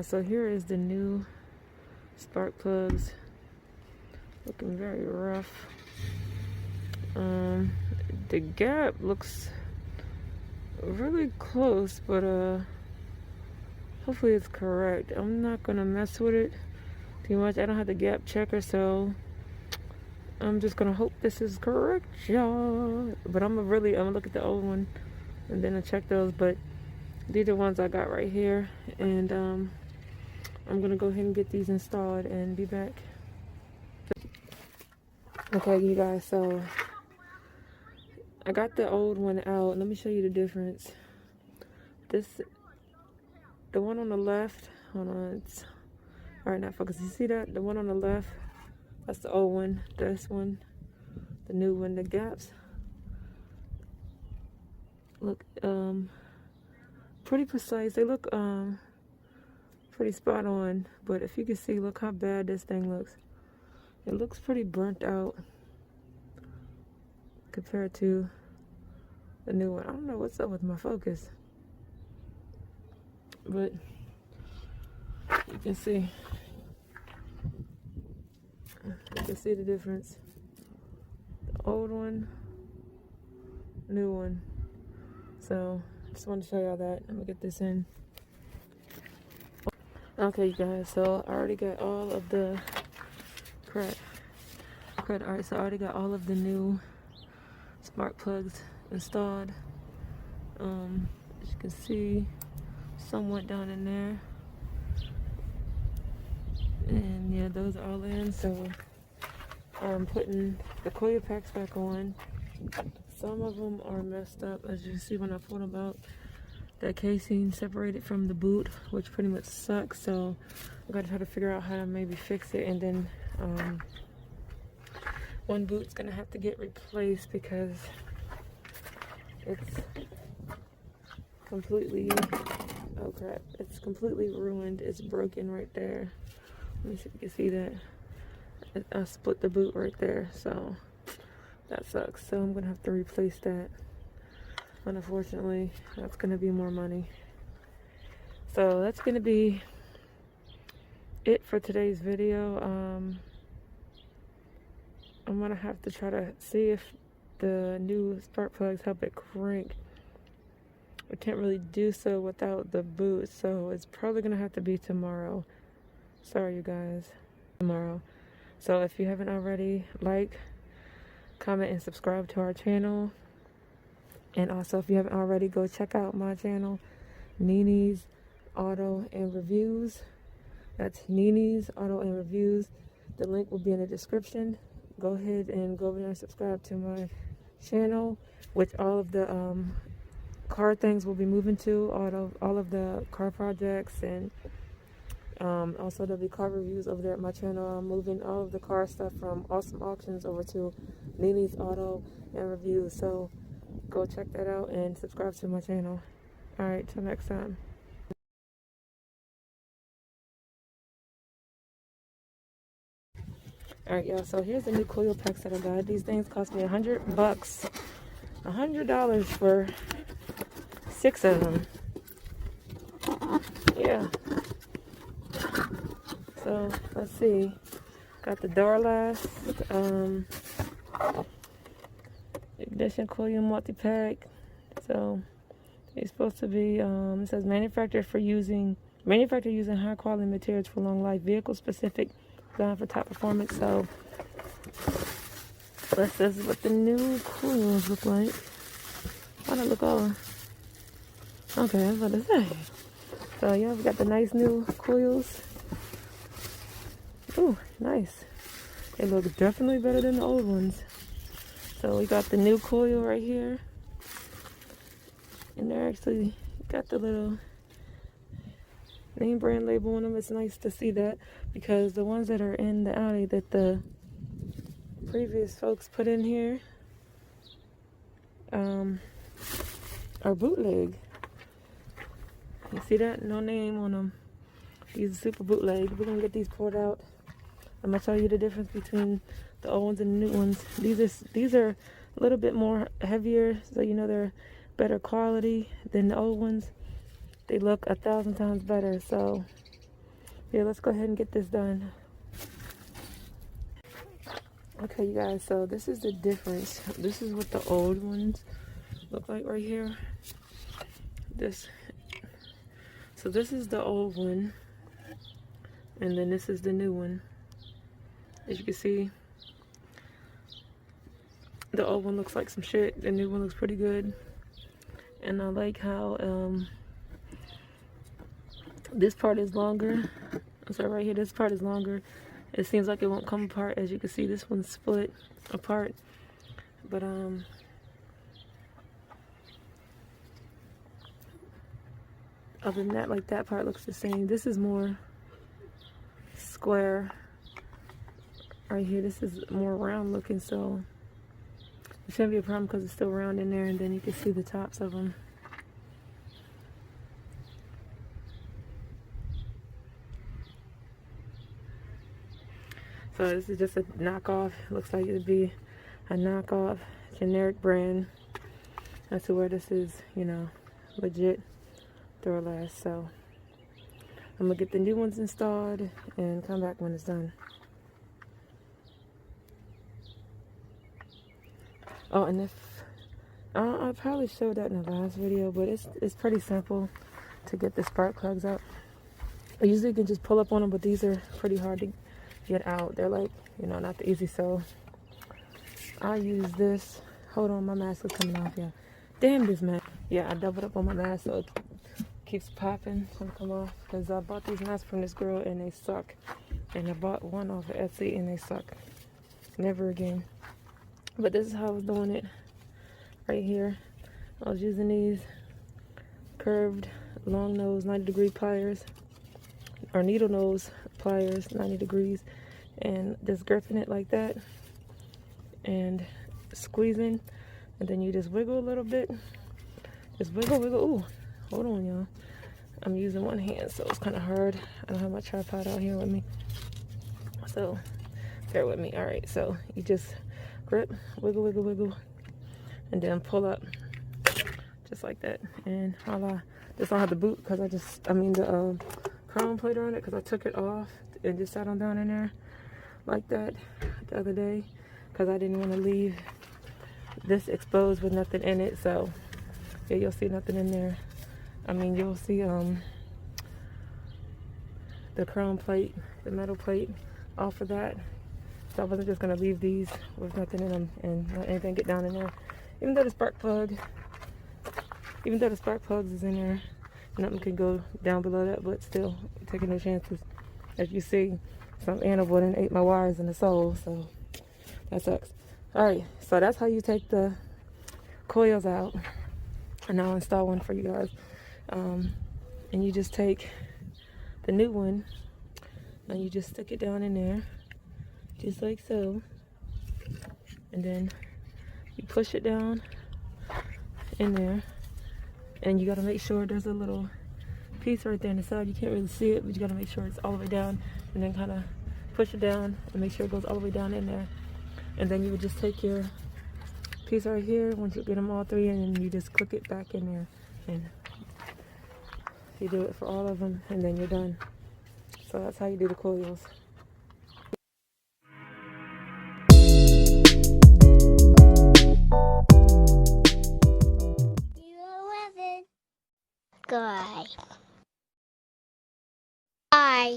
Alright, so here is the new spark plugs. Looking very rough. The gap looks really close, but hopefully it's correct. I'm not gonna mess with it too much. I don't have the gap checker, so I'm just gonna hope this is correct, y'all. But I'm gonna look at the old one and then I'll check those. But these are ones I got right here, and I'm gonna go ahead and get these installed and be back. Okay, you guys, so I got the old one out. Let me show you the difference. The one on the left, hold on, it's all right, not focus. You see that? The one on the left, that's the old one. This one, the new one. The gaps look pretty precise. They look pretty spot on. But if you can see, look how bad this thing looks. It looks pretty burnt out compared to the new one. I don't know what's up with my focus, but you can see the difference. The old one, new one. So just wanted to show y'all that. I'm gonna get this in. Okay, you guys, so I already got all of the crap. Alright, so I already got all of the new spark plugs installed. As you can see, somewhat down in there, and yeah, those are all in. So I'm putting the coil packs back on. Some of them are messed up, as you see when I pulled them out. That casing separated from the boot, which pretty much sucks. So I gotta try to figure out how to maybe fix it, and then one boot's gonna have to get replaced because it's completely, oh crap, it's completely ruined. It's broken right there. Let me see if you can see that. I split the boot right there, so that sucks. So I'm gonna have to replace that. But unfortunately, that's gonna be more money. So that's gonna be it for today's video. I'm gonna have to try to see if the new spark plugs help it crank. I can't really do so without the boot, so it's probably gonna have to be tomorrow. Sorry, you guys. Tomorrow. So if you haven't already, like, comment, and subscribe to our channel. And also, if you haven't already, go check out my channel, Nini's Auto and Reviews. That's Nini's Auto and Reviews. The link will be in the description. Go ahead and go over there and subscribe to my channel, which all of the car things will be moving to, all of the car projects, and also there'll be car reviews over there at my channel. I'm moving all of the car stuff from Awesome Auctions over to Nini's Auto and Reviews. So go check that out and subscribe to my channel. All right, till next time. All right, y'all, so here's the new coil packs that I got. These things cost me $100. $100 for 6 of them. Yeah. So let's see. Got the door last, ignition coil multi-pack. So it's supposed to be, it says manufactured using high quality materials for long life, vehicle specific, designed for top performance. So this is what the new coils look like. Why do it look all okay? I was about to say. So yeah, we got the nice new coils. Ooh, nice. They look definitely better than the old ones. So we got the new coil right here, and they're actually got the little name brand label on them. It's nice to see that, because the ones that are in the Audi that the previous folks put in here are bootleg. You see that? No name on them. These are super bootleg. We're gonna get these poured out. I'm gonna show you the difference between the old ones and the new ones. These are a little bit more heavier, so you know they're better quality than the old ones. They look 1,000 times better. So Yeah, let's go ahead and get this done. Okay, you guys, so this is the difference. This is what the old ones look like right here. So this is the old one, and then this is the new one. As you can see, the old one looks like some shit. The new one looks pretty good. And I like how this part is longer. So right here, this part is longer. It seems like it won't come apart. As you can see, this one's split apart. But other than that, like that part looks the same. This is more square. Right here, this is more round looking, so it shouldn't be a problem because it's still round in there, and then you can see the tops of them. So this is just a knockoff. Looks like it'd be a knockoff generic brand. That's where this is, you know, legit Duralast. So I'm gonna get the new ones installed and come back when it's done. Oh, and if I probably showed that in the last video, but it's pretty simple to get the spark plugs out. Usually you can just pull up on them, but these are pretty hard to get out. They're like, you know, not the easy. So I use this. Hold on, my mask is coming off. Yeah, damn this mask. Yeah, I doubled up on my mask so it keeps popping when it come off, because I bought these masks from this girl and they suck. And I bought one off of Etsy and they suck. Never again. But this is how I was doing it right here. I was using these curved long nose 90-degree pliers, or needle nose pliers 90 degrees, and just gripping it like that and squeezing, and then you just wiggle a little bit. Just wiggle. Ooh, hold on, y'all. I'm using one hand, so it's kind of hard. I don't have my tripod out here with me, so bear with me. All right, so you just grip, wiggle, and then pull up just like that. And voila. This don't have the boot because the chrome plate on it, because I took it off and just sat on down in there like that the other day because I didn't want to leave this exposed with nothing in it. So yeah, you'll see nothing in there. I mean, you'll see the chrome plate, the metal plate off of that. So I wasn't just gonna leave these with nothing in them and let anything get down in there. Even though the spark plugs is in there, nothing can go down below that, but still taking no chances. As you see, some animal done ate my wires in the sole, so that sucks. All right, so that's how you take the coils out. And I'll install one for you guys. And you just take the new one and you just stick it down in there, just like so. And then you push it down in there. And you gotta make sure there's a little piece right there on the side. You can't really see it, but you gotta make sure it's all the way down. And then kind of push it down and make sure it goes all the way down in there. And then you would just take your piece right here, once you get them all three, and then you just click it back in there. And you do it for all of them, and then you're done. So that's how you do the coils. Good. Bye.